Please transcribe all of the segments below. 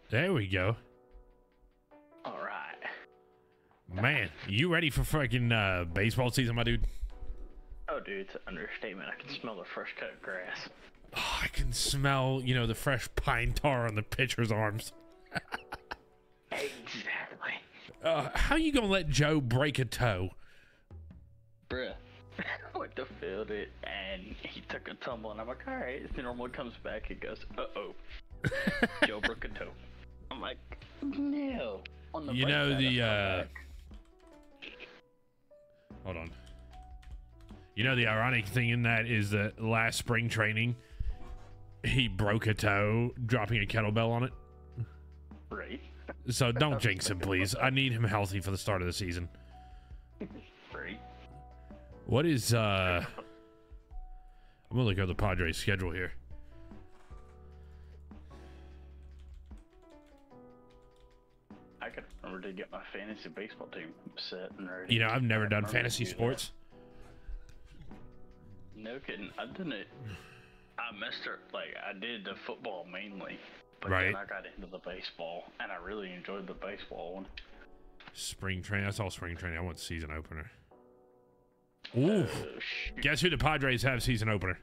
There we go. All right. Man, you ready for fucking baseball season, my dude? Oh, dude, it's an understatement. I can smell the fresh cut grass. Oh, I can smell, the fresh pine tar on the pitcher's arms. Exactly. How you gonna let Joe break a toe? Bruh. I went to field it, and he took a tumble, and I'm like, all right. He normally comes back, he goes, uh-oh. Joe broke a toe. I'm like, no. On the right side, hold on. The ironic thing in that is that last spring training, he broke a toe dropping a kettlebell on it. Right. So don't jinx him, please. I need him healthy for the start of the season. Right. What is, I'm gonna look at the Padres schedule here. I could remember to get my fantasy baseball team set and ready. I've never done fantasy sports. No kidding. I didn't. I messed up. Like, I did the football mainly, but right. then I got into the baseball, and I really enjoyed the baseball one. Spring training. That's all spring training. I want season opener. Ooh. Guess who the Padres have season opener?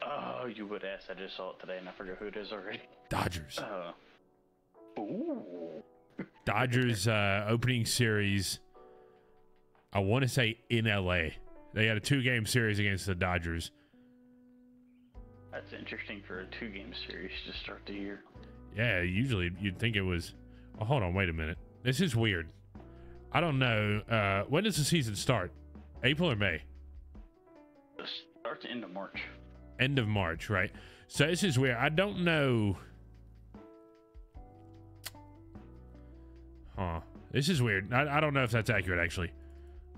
Oh, you would ask. I just saw it today, and I forgot who it is already. Dodgers. Ooh. Dodgers opening series. I want to say in LA. They had a 2-game series against the Dodgers. That's interesting for a 2-game series to start the year. Yeah, usually you'd think it was. Oh, hold on, wait a minute. This is weird. I don't know. When does the season start? April or May? It starts end of March. End of March, right? So this is weird. I don't know. Huh. This is weird. I don't know if that's accurate, actually.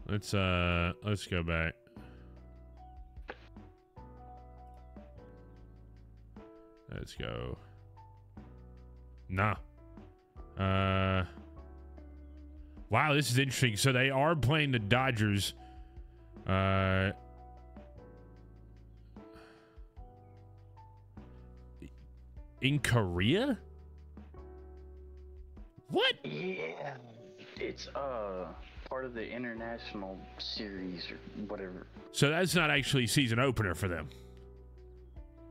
Let's go back. Let's go. Nah. Wow, this is interesting. So they are playing the Dodgers. In Korea? What? Yeah. It's part of the international series or whatever. So that's not actually season opener for them.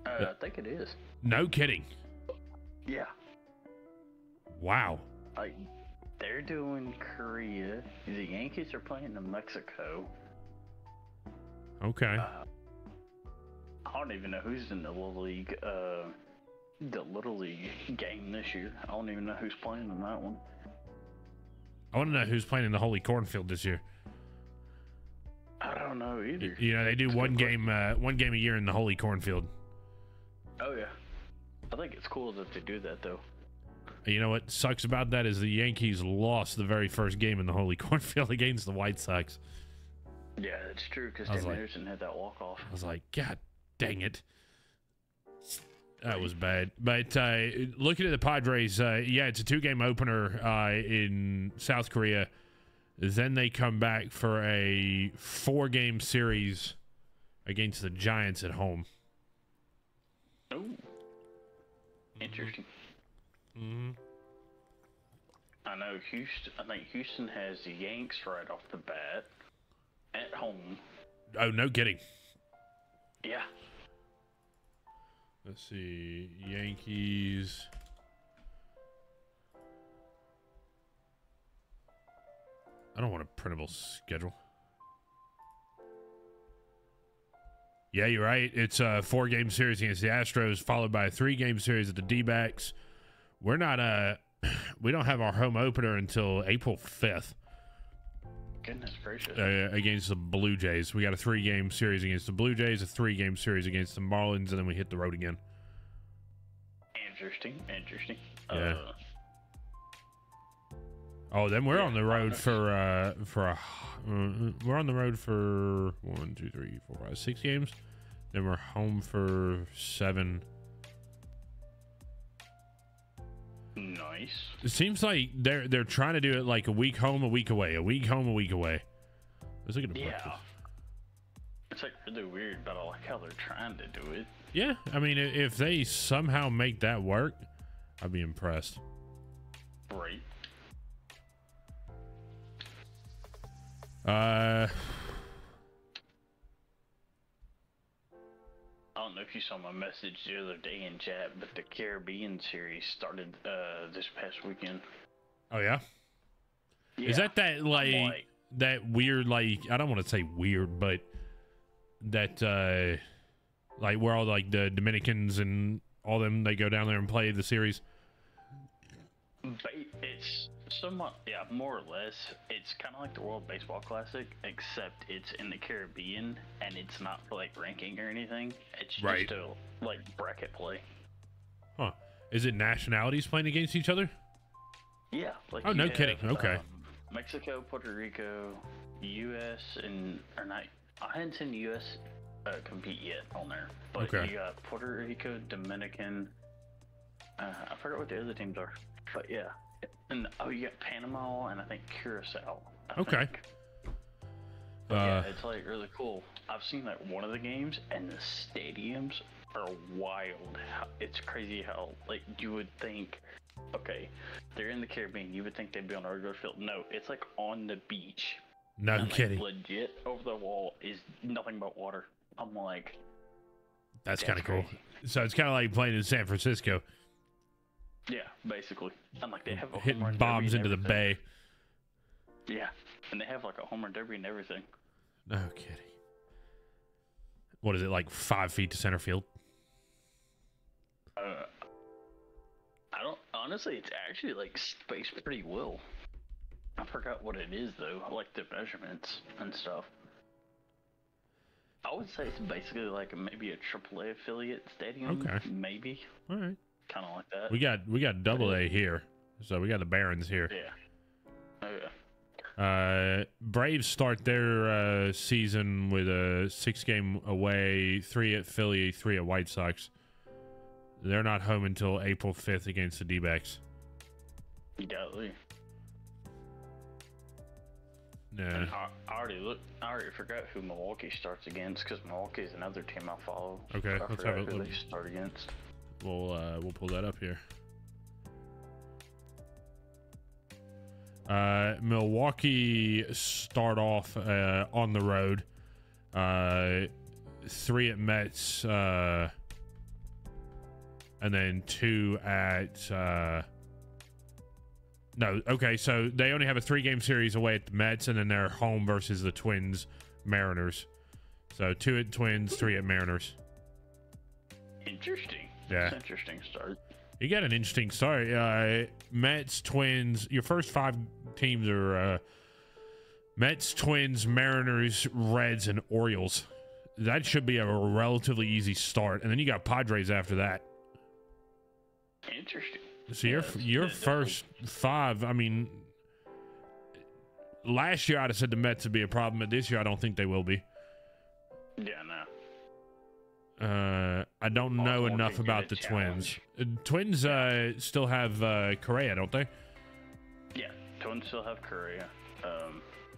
I think it is. No kidding. Yeah. Wow. Like, they're doing Korea. The Yankees are playing in Mexico. Okay. I don't even know who's in the Little League. The Little League game this year. I don't even know who's playing in that one. I want to know who's playing in the Holy Cornfield this year. I don't know either. They do one game a year in the Holy Cornfield. Oh yeah. I think it's cool that they do that though. You know what sucks about that is the Yankees lost the very first game in the Holy Cornfield against the White Sox. Yeah, that's true because Dan Anderson had that walk off. I was like, God dang it. That was bad. But looking at the Padres, yeah, it's a 2-game opener in South Korea. Then they come back for a 4-game series against the Giants at home. Oh, interesting. Mm-hmm. I know Houston. I think Houston has the Yanks right off the bat at home. Oh, no kidding. Yeah. Let's see. Yankees. I don't want a printable schedule. Yeah, you're right. It's a 4-game series against the Astros, followed by a 3-game series at the D-backs. We're not we don't have our home opener until April 5th. Goodness gracious. Against the Blue Jays. We got a 3-game series against the Blue Jays, a 3-game series against the Marlins, and then we hit the road again. Interesting. Yeah. Then we're on the road for we're on the road for 1, 2, 3, 4, 5, 6 games. Then we're home for 7. Nice. It seems like they're trying to do it like a week home, a week away, a week home, a week away. Let's look at the breakfast. It's like really weird, but I like how they're trying to do it. Yeah, I mean, if they somehow make that work, I'd be impressed. Right. Uh, I don't know if you saw my message the other day in chat, but the Caribbean series started this past weekend. oh yeah? Yeah, Is that like that weird, like, I don't want to say weird, but that like where all like the Dominicans and all them, they go down there and play the series? It's somewhat, yeah, more or less. It's kind of like the World Baseball Classic, except it's in the Caribbean, and it's not like ranking or anything. It's Right. just a like bracket play. Huh. Is it nationalities playing against each other? Yeah. Like Oh, no kidding. Okay. Mexico, Puerto Rico, U.S. and or not. I hadn't seen the U.S. Compete yet on there, but Okay. you got Puerto Rico, Dominican. I forgot what the other teams are, but yeah. And you got Panama and I think Curacao. I think. But yeah, it's like really cool. I've seen like one of the games and the stadiums are wild. It's crazy how like you would think, okay, they're in the Caribbean. You would think they'd be on a regular field. No, it's like on the beach. No and, kidding. Like, legit over the wall is nothing but water. I'm like, That's kind of cool. crazy. So it's kind of like playing in San Francisco. Yeah, basically. And like they have a home Hitting run bombs derby and into the everything. bay. Yeah, and they have like a home run derby and everything. No kidding. What is it, like 5 feet to center field? I don't honestly. It's actually like spaced pretty well. I forgot what it is though. I like the measurements and stuff. I would say it's basically like maybe a AAA affiliate stadium. Okay. Maybe. All right. Kind of like that. We got double A here. So we got the Barons here. Yeah. Oh yeah. Braves start their season with a 6-game away, 3 at Philly, 3 at White Sox. They're not home until April 5th against the D-backs. Golly. Yeah. I already forgot who Milwaukee starts against because Milwaukee is another team I follow. Okay, I let's forgot have a who look. they start against. We'll pull that up here. Milwaukee start off on the road. 3 at Mets, and then 2 at no, okay, so they only have a 3-game series away at the Mets, and then they're home versus the Twins, Mariners. So 2 at Twins, 3 at Mariners. Interesting. Yeah. That's an interesting start. You got an interesting start. Mets, Twins. Your first 5 teams are Mets, Twins, Mariners, Reds, and Orioles. That should be a relatively easy start. And then you got Padres after that. Interesting. So Yeah, your that's first 5, I mean, last year I'd have said the Mets would be a problem, but this year I don't think they will be. Yeah, no. I don't know Baltimore enough can get about a the challenge. Twins. Twins still have Correa, don't they? Yeah, Twins still have Correa.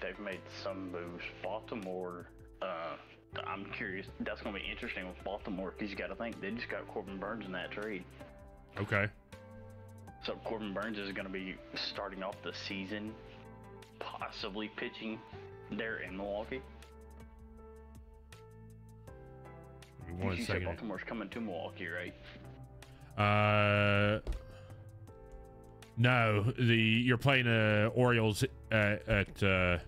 They've made some moves. Baltimore, I'm curious. That's going to be interesting with Baltimore because you got to think they just got Corbin Burns in that trade. Okay. So Corbin Burns is going to be starting off the season, possibly pitching there in Milwaukee. One You said second. Baltimore's coming to Milwaukee, right? No. You're playing Orioles at their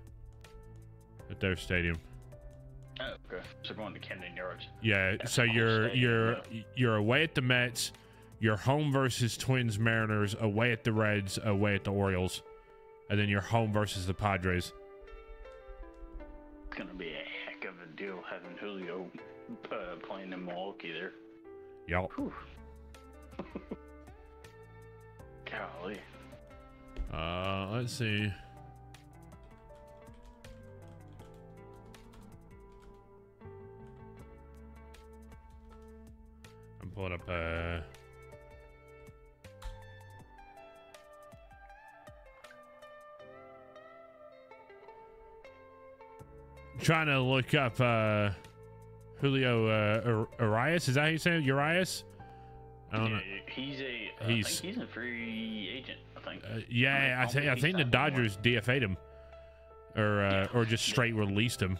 stadium. Oh, okay. So going to Camden Yards. Yeah. That's So a cool you're stadium, you're away at the Mets. You're home versus Twins, Mariners. Away at the Reds. Away at the Orioles, and then you're home versus the Padres. It's gonna be a heck of a deal having Julio playing in Milwaukee there. Y'all. Whew. Golly. Let's see. I'm pulling up trying to look up Julio Urias. Is that how you say it? Urias? I don't know. He's I He's think he's a free agent. I think. yeah, I think the Dodgers DFA'd him, or just straight released him.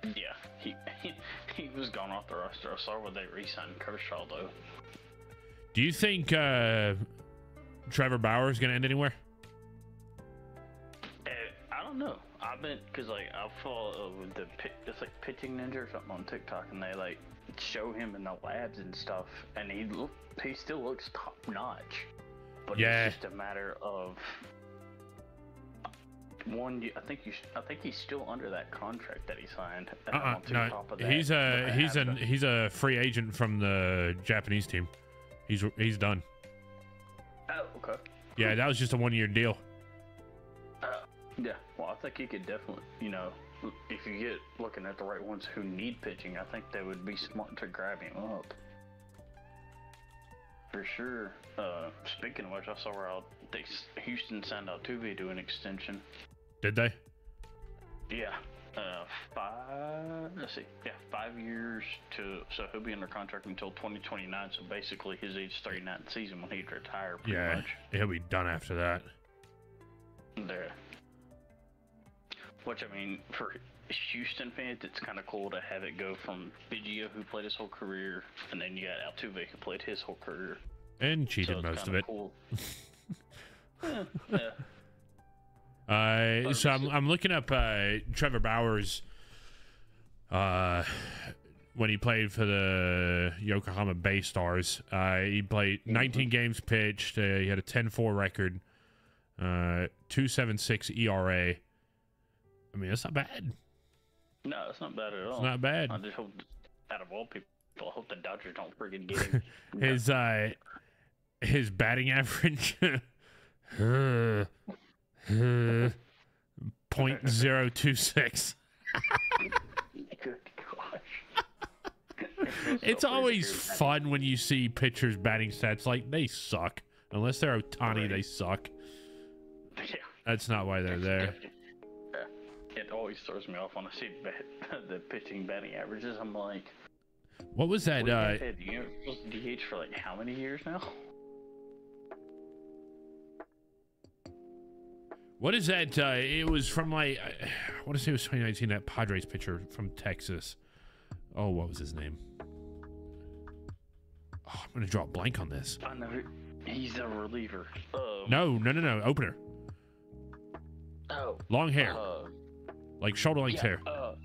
Yeah, he was gone off the roster. I saw where they re-signed Kershaw though. Do you think Trevor Bauer is gonna end anywhere? I don't know. I've been because like I follow it's like Pitching Ninja or something on TikTok, and they like show him in the labs and stuff, and he still looks top notch. But yeah, it's just a matter of one. I think he's still under that contract that he signed. No, top of that, he's a free agent from the Japanese team. He's done. Oh, okay. Yeah, that was just a 1-year deal. Yeah, well, I think you could definitely, if you get looking at the right ones who need pitching, I think they would be smart to grab him up. For sure. Speaking of which, I saw where Houston signed Altuve to an extension. Did they? Yeah. 5 years so he'll be under contract until 2029, so basically his age 39th season when he'd retire pretty much. He'll be done after that. There. Which, I mean, for Houston fans, it's kind of cool to have it go from Biggio, who played his whole career, and then you got Altuve, who played his whole career. And cheated most of it. Cool. So I'm looking up Trevor Bauer's when he played for the Yokohama Bay Stars. He played 19 games pitched. He had a 10-4 record, 2.76 ERA. I mean, that's not bad. No, it's not bad at all. It's not bad. I just hope, out of all people, I hope the Dodgers don't freaking get him. His batting average, .026. Good gosh. It's always fun when you see pitchers' batting stats. Like, they suck. Unless they're Ohtani, they suck. Yeah. That's not why they're there. It always throws me off when I see the pitching batting averages. I'm like, what was that? You're supposed to DH for like how many years now? What is that? It was from like, I want to say it was 2019, that Padres pitcher from Texas. Oh, what was his name? Oh, I'm going to draw a blank on this. I know. He's a reliever. No. Opener. Oh. Long hair. Like shoulder length hair. I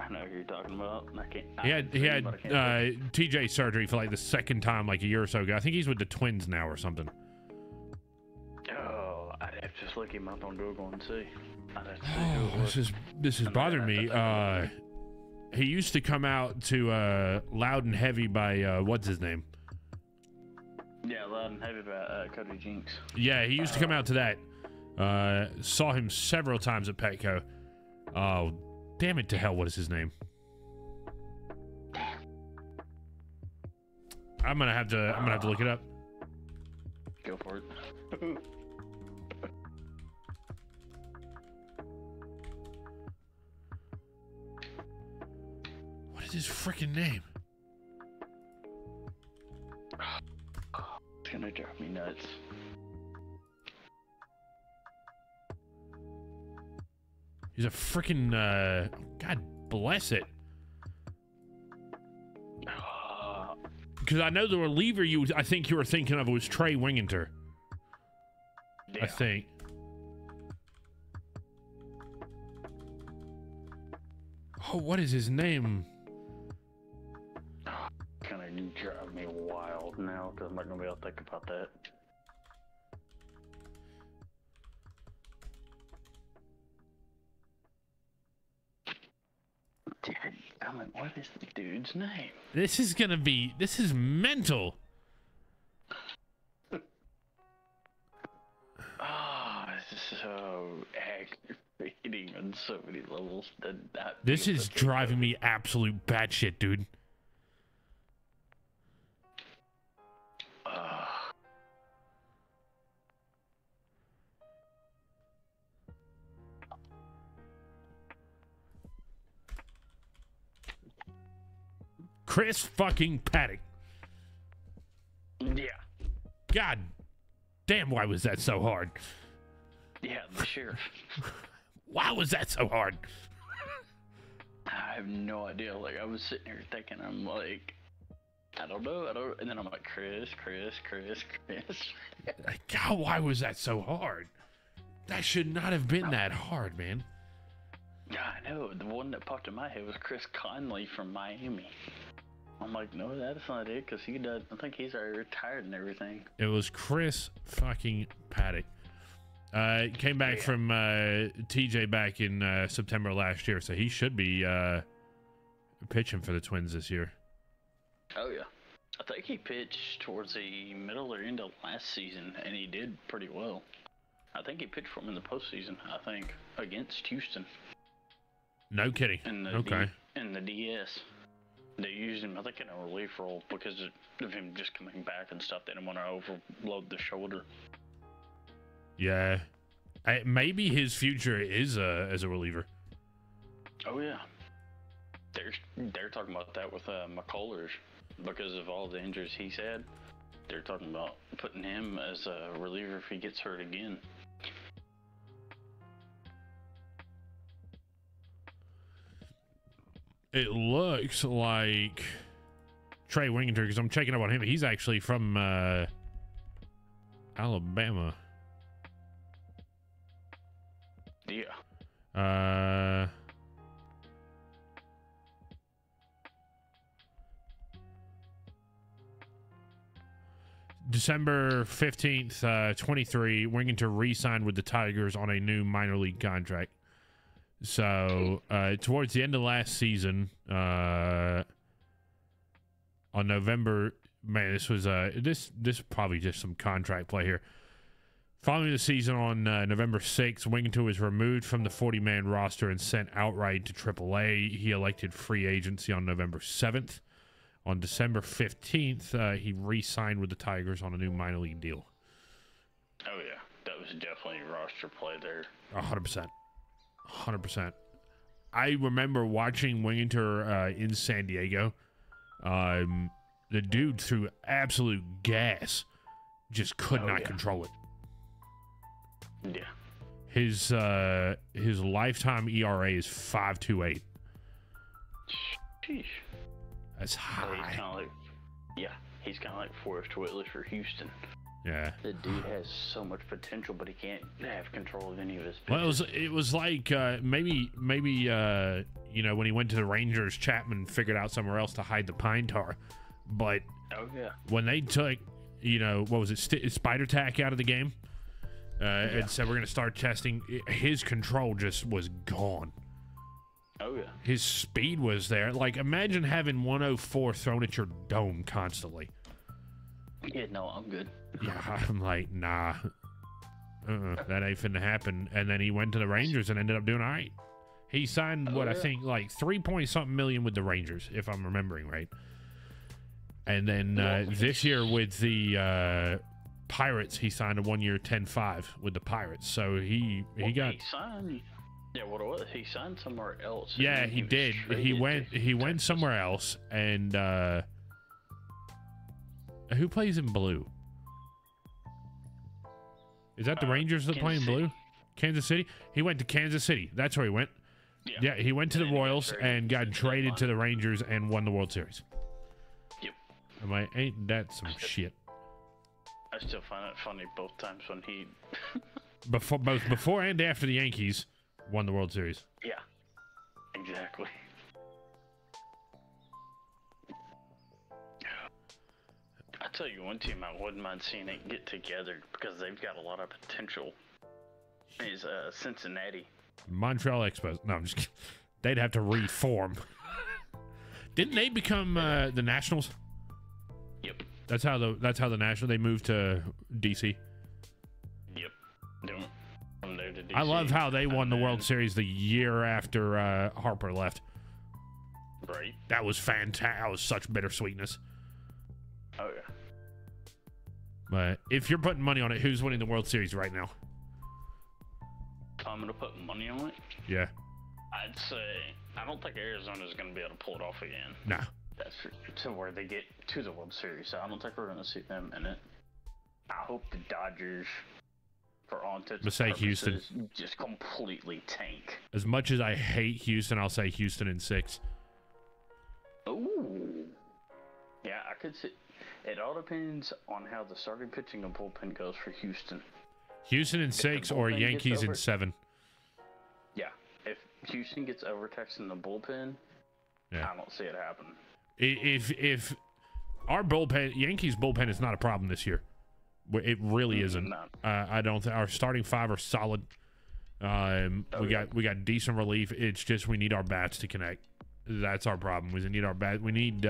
know who you're talking about. He had TJ surgery for like the second time like a year or so ago. I think he's with the Twins now or something. Oh, I'd have to just look him up on Google and see. This is bothering me. He used to come out to Loud and Heavy by what's his name? Yeah, Loud and Heavy by Cody Jinks. Yeah, he used to come out to that. Saw him several times at Petco. Oh, damn it to hell! What is his name? I'm gonna have to look it up. Go for it. What is his freaking name? It's gonna drive me nuts. He's a freaking God bless it. Because I know the reliever I think you were thinking of was Trey Winginter. Yeah. I think. Oh, what is his name? Kind of drive me wild now because I'm not gonna be able to think about that. What is the dude's name? This is mental. This is so aggravating on so many levels. This is driving me absolute batshit, dude. Chris fucking Paddock. Yeah. God damn, why was that so hard? Yeah, the sheriff. Why was that so hard? I have no idea. Like, I was sitting here thinking, I'm like, I don't know. And then I'm like, Chris. God, why was that so hard? That should not have been that hard, man. Yeah, I know. The one that popped in my head was Chris Conley from Miami. I'm like, no, that's not it, because he does. I think he's already retired and everything. It was Chris fucking Paddock. Came back from TJ back in September last year, so he should be pitching for the Twins this year. Oh, yeah. I think he pitched towards the middle or end of last season, and he did pretty well. I think he pitched for him in the postseason, I think, against Houston. No kidding. Okay. In the DS. They used him, I think, in a relief role because of him just coming back and stuff. They didn't want to overload the shoulder. Yeah. Maybe his future is as a reliever. Oh, yeah. They're talking about that with McCullers because of all the injuries he's had. They're talking about putting him as a reliever if he gets hurt again. It looks like Trey Wingenter, because I'm checking up on him. He's actually from Alabama. Yeah. December 15th, 23, Wingenter re-signed with the Tigers on a new minor league contract. So, towards the end of last season, on November, man, this was, this probably just some contract play here. Following the season on November 6th, Wingenter was removed from the 40-man roster and sent outright to AAA. He elected free agency on November 7th. On December 15th, he re-signed with the Tigers on a new minor league deal. Oh, yeah. That was definitely a roster play there. 100%. 100%. I remember watching Wingenter in San Diego. The dude threw absolute gas. Just could not control it. Yeah. His lifetime ERA is 5.28. Sheesh. That's high. He's kind of like, he's kind of like Forrest Whitley for Houston. Yeah. The dude has so much potential, but he can't have control of any of his pitches. Well, it was like maybe you know, when he went to the Rangers, Chapman figured out somewhere else to hide the pine tar. But when they took, you know, what was it, Spider Tack out of the game, and said we're going to start testing, his control just was gone. Oh, yeah. His speed was there. Like, imagine having 104 thrown at your dome constantly. Yeah, no, I'm good. Yeah, I'm like, nah. That ain't finna happen. And then he went to the Rangers and ended up doing all right. He signed, I think, like 3-point-something million with the Rangers, if I'm remembering right. And then this year with the Pirates, he signed a 1-year 10-5 with the Pirates. So he got... He signed... Yeah, what it was, he signed somewhere else. Yeah, he did. He went somewhere else, and who plays in blue? Is that the Rangers that play in blue? Kansas City? He went to Kansas City. That's where he went. Yeah, he went to the Royals and got traded to the Rangers and won the World Series. Yep. I'm like, ain't that some shit? I still find it funny both times when he... both before and after the Yankees won the World Series. Yeah, exactly. I tell you one team I wouldn't mind seeing it get together because they've got a lot of potential. Is Cincinnati. Montreal Expos. No, I'm just kidding. They'd have to reform. Didn't they become the Nationals? Yep. That's how the National, they moved to DC. Yep. From there to DC. I love how they won the World Series the year after Harper left. Right. That was fantastic. That was such bittersweetness. Oh yeah. But if you're putting money on it, who's winning the World Series right now? I'm gonna put money on it. Yeah. I'd say I don't think Arizona's gonna be able to pull it off again. Nah. That's to where they get to the World Series. So I don't think we're going to see them in it. I hope the Dodgers, for all intents and purposes, Houston. just completely tank. As much as I hate Houston, I'll say Houston in 6. Ooh. Yeah, I could see. It all depends on how the starting pitching and bullpen goes for Houston. Houston in 6 or Yankees in 7. Yeah, if Houston gets overtaxed in the bullpen, I don't see it happen. If our bullpen, Yankees bullpen is not a problem this year. It really isn't. No. I don't think our starting 5 are solid. We got decent relief. It's just we need our bats to connect. That's our problem. We need our bat. We need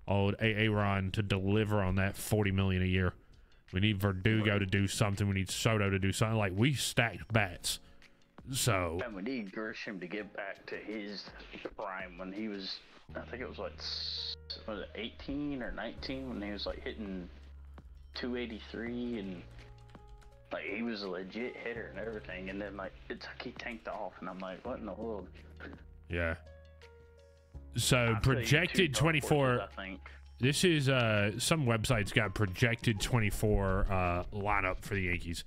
old Aaron to deliver on that $40 million a year. We need Verdugo to do something. We need Soto to do something. Like, we stacked bats. So. And we need Grisham to get back to his prime when he was, I think it was like, was it 18 or 19 when he was like hitting 283 and like he was a legit hitter and everything. And then like it's like he tanked off, and I'm like, what in the world? Yeah. So projected 24. I think. This is some websites got projected 24 lineup for the Yankees.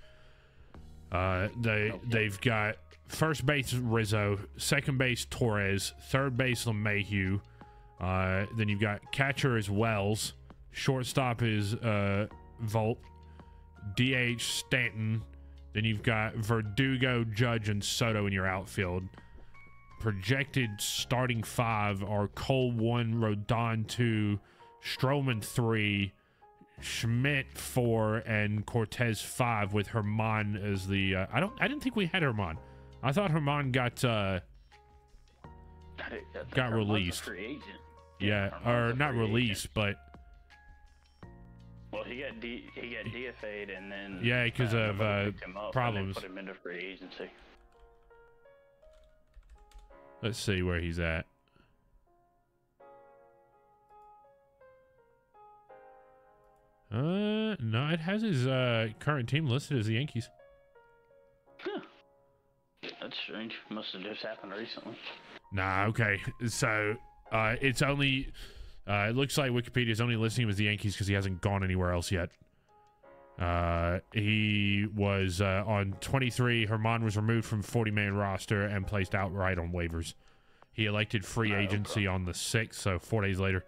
They've got first base Rizzo, second base Torres, third base LeMahieu. Then you've got catcher is Wells, shortstop is Volt, DH Stanton. Then you've got Verdugo, Judge, and Soto in your outfield. Projected starting 5 are Cole 1, Rodon 2, Stroman 3, Schmidt 4, and Cortez 5 with Herman as the I didn't think we had Herman. I thought Herman got released. Free agent. Yeah, or not released, but well, he got DFA'd and then because of problems. Put him into free agency. Let's see where he's at. No, it has his current team listed as the Yankees. Huh. That's strange. Must have just happened recently. Nah, okay. So, it's only, it looks like Wikipedia is only listing him as the Yankees because he hasn't gone anywhere else yet. He was on 23. Herman was removed from 40-man roster and placed outright on waivers. He elected free agency on the 6th, so 4 days later.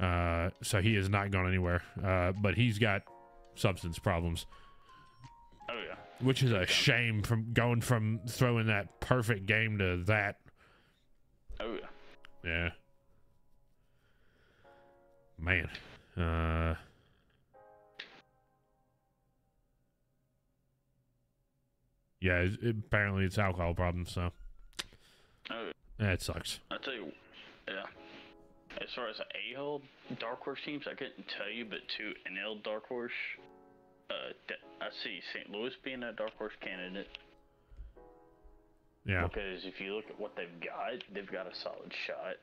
So he has not gone anywhere. But he's got substance problems. Oh, yeah. Which is a shame from going from throwing that perfect game to that. Oh, yeah. Yeah. Man. Yeah, apparently it's alcohol problems, so. Oh, yeah. That sucks. I tell you, yeah. As far as A-hole dark horse teams, I couldn't tell you, but 2 NL dark horse, I see St. Louis being a dark horse candidate. Yeah. Because if you look at what they've got a solid shot.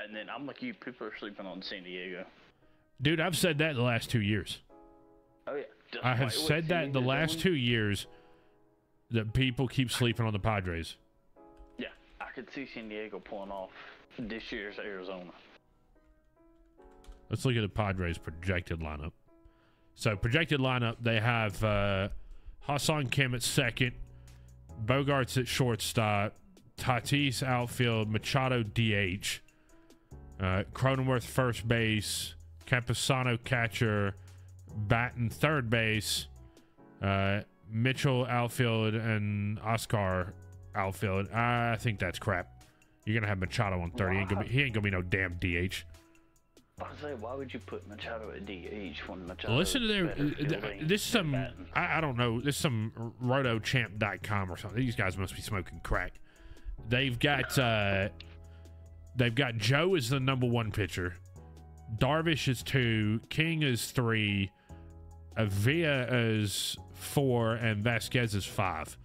And then I'm like you, people are sleeping on San Diego. Dude, I've said that the last 2 years. Oh, yeah. I have said that the last 2 years that people keep sleeping on the Padres. Yeah, I could see San Diego pulling off this year's Arizona. Let's look at the Padres' projected lineup. So, projected lineup, they have Hassan Kim at second, Bogarts at shortstop, Tatis outfield, Machado DH, Cronenworth first base, Camposano catcher, Batten third base, Mitchell outfield, and Oscar outfield. I think that's crap. You're going to have Machado on third. He ain't going to be no damn DH. I was like, why would you put Machado at DH when Machado Listen to their... This is some... I don't know. This is some rotochamp.com or something. These guys must be smoking crack. They've got Joe as the number 1 pitcher. Darvish is 2. King is 3. Avila is 4. And Vasquez is 5.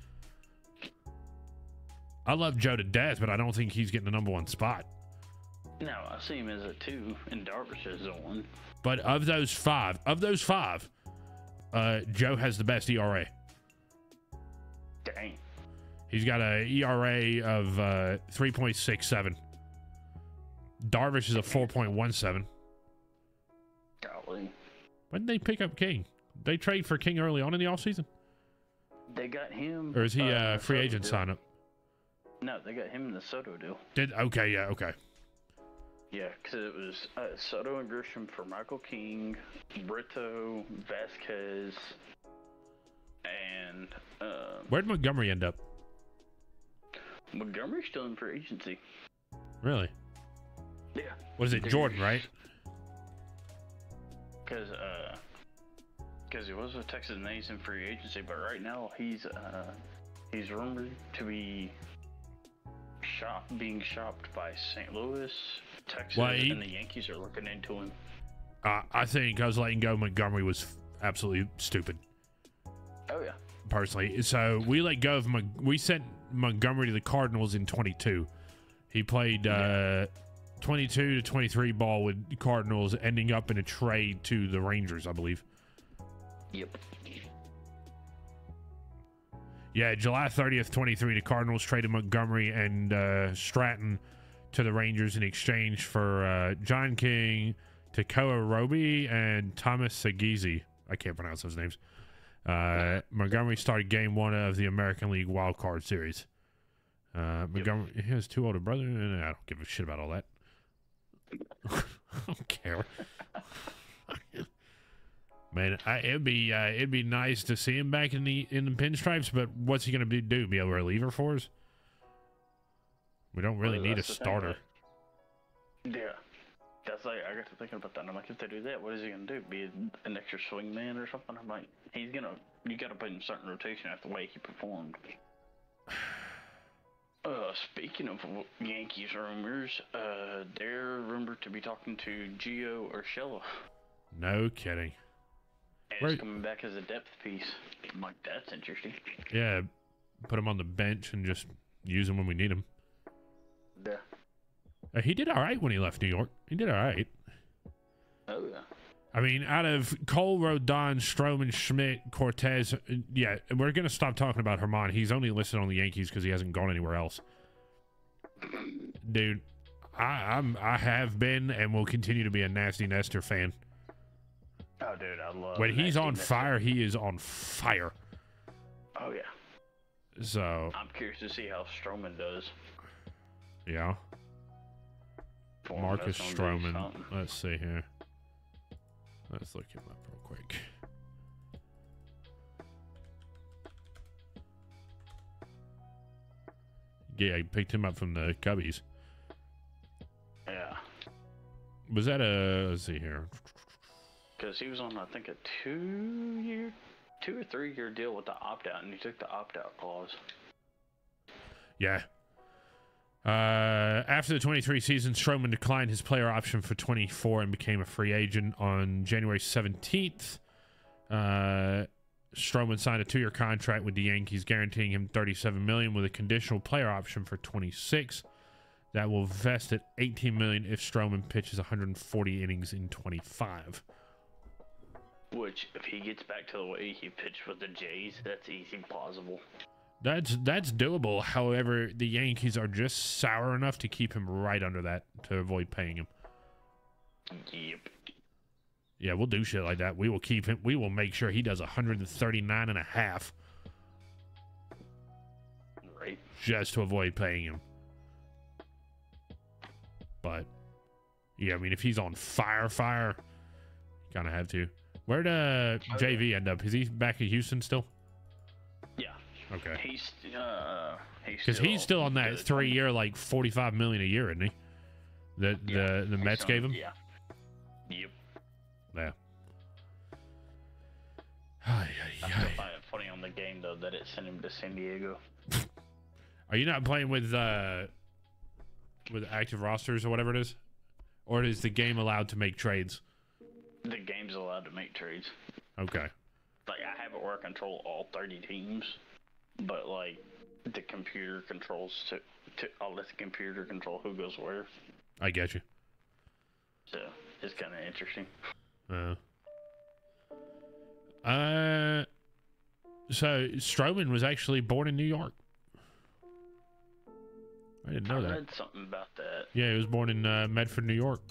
I love Joe to death, but I don't think he's getting the number 1 spot. No, I see him as a 2, and Darvish as a 1. But of those five, Joe has the best ERA. Dang. He's got a ERA of 3.67. Darvish is a 4.17. Golly. When did they pick up King? They trade for King early on in the offseason? They got him. Or is he a free agent sign up? No, they got him in the Soto deal. Okay, yeah, okay. Yeah, because it was Soto and Grisham for Michael King, Brito, Vasquez, and Where'd Montgomery end up? Montgomery's still in free agency. Really? Yeah. What is it, Jordan, right? Because he was with Texas and he's in free agency, but right now he's rumored to be being shopped by St. Louis, Texas, and the Yankees are looking into him. I think us letting go Montgomery was absolutely stupid. Oh yeah. Personally, so we let go of we sent Montgomery to the Cardinals in 22. He played 22 to 23 ball with Cardinals, ending up in a trade to the Rangers, I believe. Yep. Yeah, July 30th, 23, the Cardinals traded Montgomery and Stratton to the Rangers in exchange for John King, Takoa Roby, and Thomas Sagizi. I can't pronounce those names. Montgomery started game 1 of the American League Wild Card Series. Montgomery, he has 2 older brothers, and I don't give a shit about all that. I don't care. Man, it'd be nice to see him back in the pinstripes, but what's he gonna do? Be a reliever for us? We don't really need a starter. Yeah, that's like I got to thinking about that. And I'm like, if they do that, what is he gonna do? Be an extra swing man or something? I'm like, you gotta put him in certain rotation after the way he performed. Speaking of Yankees rumors, they're rumored to be talking to Gio Urshela. No kidding. And he's coming back as a depth piece. I'm like, that's interesting. Yeah, put him on the bench and just use him when we need him. Yeah. He did all right when he left New York. He did all right. Oh, yeah. I mean, out of Cole, Rodon, Stroman, Schmidt, Cortez, yeah, we're going to stop talking about Herman. He's only listed on the Yankees because he hasn't gone anywhere else. Dude, I have been and will continue to be a Nasty Nestor fan. Oh, dude, I love when he's on fire, he is on fire. Oh, yeah. So I'm curious to see how Stroman does. Yeah. Marcus Stroman. Let's see here. Let's look him up real quick. Yeah, I picked him up from the Cubbies. Yeah. Was that let's see here. Because he was on, I think, a 2 or 3 year deal with the opt-out, and he took the opt-out clause. Yeah. After the 23 season, Stroman declined his player option for 24 and became a free agent on January 17th. Stroman signed a 2-year contract with the Yankees, guaranteeing him $37 million with a conditional player option for 26. That will vest at $18 million if Stroman pitches 140 innings in 25. Which, if he gets back to the way he pitched with the Jays, that's easy plausible. That's doable. However, the Yankees are just sour enough to keep him right under that to avoid paying him. Yep. Yeah, we'll do shit like that. We will keep him. We will make sure he does 139 and a half. Right. Just to avoid paying him. But, yeah, I mean, if he's on fire, you kind of have to. Where'd JV end up? Is he back at Houston still? Yeah. Okay. Because he's still on that 3-year, like $45 million a year, isn't he? The Mets gave him. Yeah. Yep. Yeah. I still find it funny on the game though that it sent him to San Diego. Are you not playing with active rosters or whatever it is, or is the game allowed to make trades? The game's allowed to make trades. Okay. Like I have it where I control all 30 teams, but like the computer controls I'll let the computer control who goes where. I get you. So it's kind of interesting. So Stroman was actually born in New York. I didn't know that. read something about that. Yeah, he was born in Medford, New York.